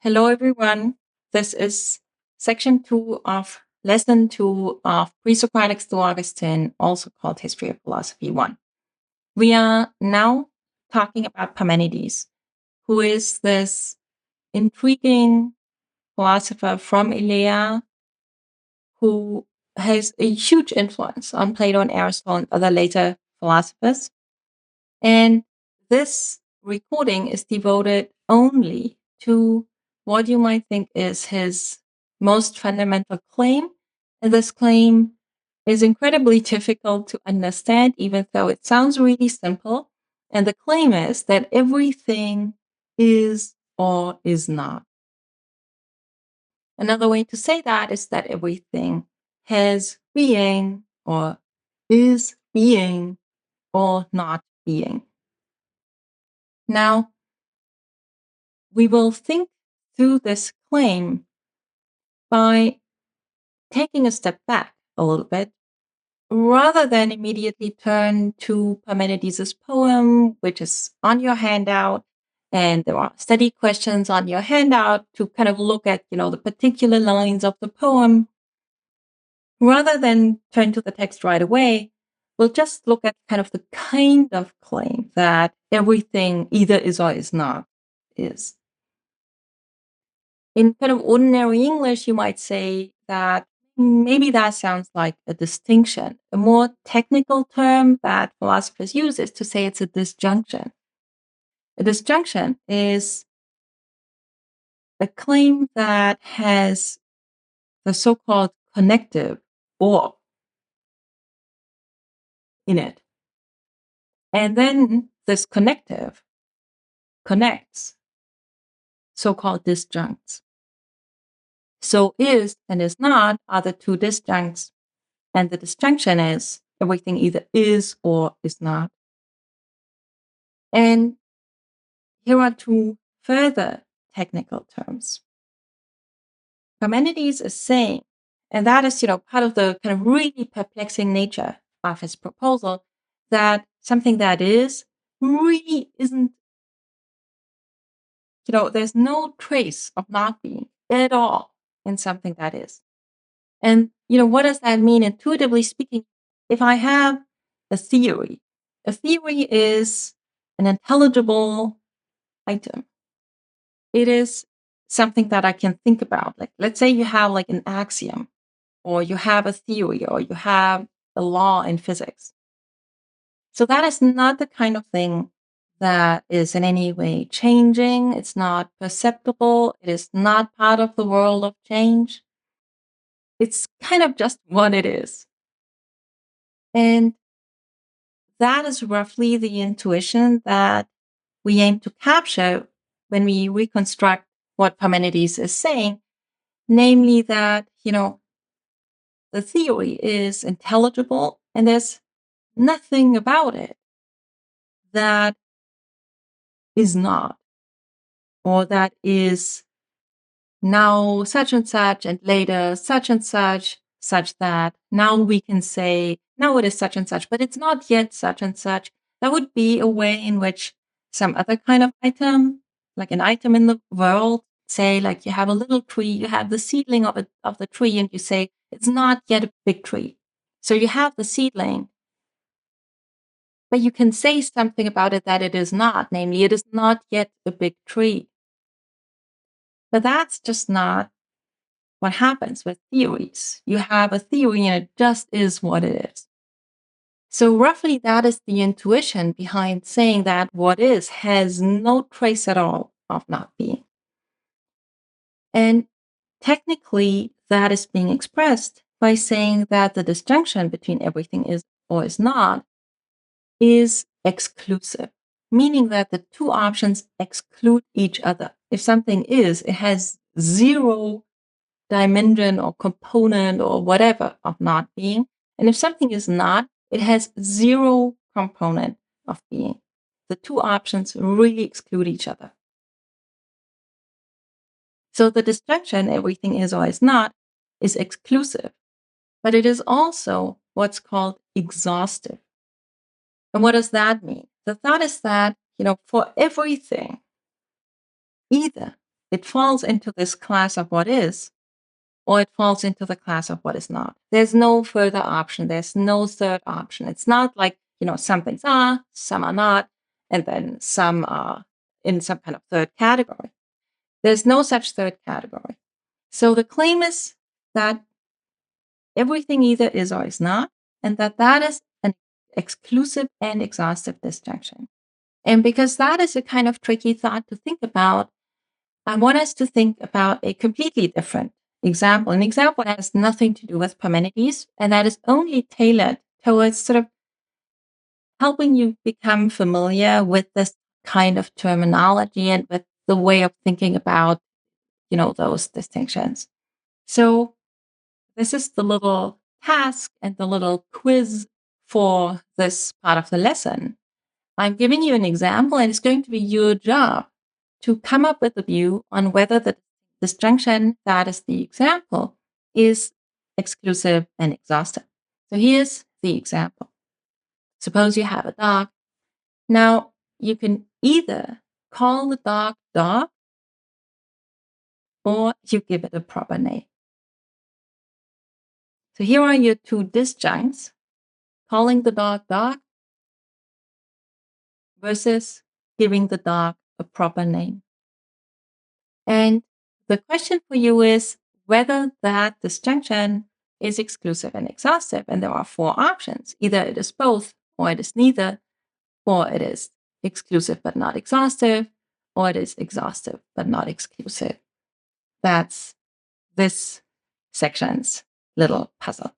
Hello, everyone. This is section 2 of lesson 2 of Pre-Socratics to Augustine, also called History of Philosophy 1. We are now talking about Parmenides, who is this intriguing philosopher from Elea who has a huge influence on Plato and Aristotle and other later philosophers. And this recording is devoted only to what you might think is his most fundamental claim. And this claim is incredibly difficult to understand, even though it sounds really simple. And the claim is that everything is or is not. Another way to say that is that everything has being or is being or not being. Now, we will think through this claim by taking a step back a little bit, rather than immediately turn to Parmenides' poem, which is on your handout, and there are study questions on your handout to kind of look at, the particular lines of the poem. Rather than turn to the text right away, we'll just look at kind of the kind of claim that everything either is or is not is. In kind of ordinary English, you might say that maybe that sounds like a distinction. A more technical term that philosophers use is to say it's a disjunction. A disjunction is a claim that has the so-called connective or in it. And then this connective connects, so-called disjuncts. So is and is not are the two disjuncts. And the disjunction is everything either is or is not. And here are two further technical terms. Parmenides is saying, and that is, part of the kind of really perplexing nature of his proposal, that something that is really isn't, there's no trace of not being at all in something that is. And, what does that mean? Intuitively speaking, if I have a theory is an intelligible item. It is something that I can think about. Like, let's say you have like an axiom, or you have a theory, or you have a law in physics. So that is not the kind of thing that is in any way changing. It's not perceptible. It is not part of the world of change. It's kind of just what it is. And that is roughly the intuition that we aim to capture when we reconstruct what Parmenides is saying, namely that, the theory is intelligible and there's nothing about it that is not, or that is now such and such and later such and such that now we can say, now it is such and such, but it's not yet such and such. That would be a way in which some other kind of item, like an item in the world, say, like you have a little tree, you have the seedling of the tree, and you say, it's not yet a big tree. So you have the seedling, but you can say something about it that it is not, namely, it is not yet a big tree. But that's just not what happens with theories. You have a theory and it just is what it is. So roughly that is the intuition behind saying that what is has no trace at all of not being. And technically that is being expressed by saying that the disjunction between everything is or is not is exclusive, meaning that the two options exclude each other. If something is, it has zero dimension or component or whatever of not being. And if something is not, it has zero component of being. The two options really exclude each other. So the disjunction, everything is or is not, is exclusive, but it is also what's called exhaustive. And what does that mean? The thought is that, for everything, either it falls into this class of what is, or it falls into the class of what is not. There's no further option. There's no third option. It's not like, some things are, some are not, and then some are in some kind of third category. There's no such third category. So the claim is that everything either is or is not, and that is an exclusive and exhaustive disjunction. And because that is a kind of tricky thought to think about, I want us to think about a completely different example, an example that has nothing to do with Parmenides, and that is only tailored towards sort of helping you become familiar with this kind of terminology and with the way of thinking about, those distinctions. So this is the little task and the little quiz for this part of the lesson. I'm giving you an example, and it's going to be your job to come up with a view on whether the disjunction that is the example is exclusive and exhaustive. So here's the example. Suppose you have a dog. Now, you can either call the dog dog, or you give it a proper name. So here are your two disjuncts, calling the dog dog versus giving the dog a proper name. And the question for you is whether that disjunction is exclusive and exhaustive. And there are four options. Either it is both, or it is neither, or it is exclusive but not exhaustive, or it is exhaustive but not exclusive. That's this section's little puzzle.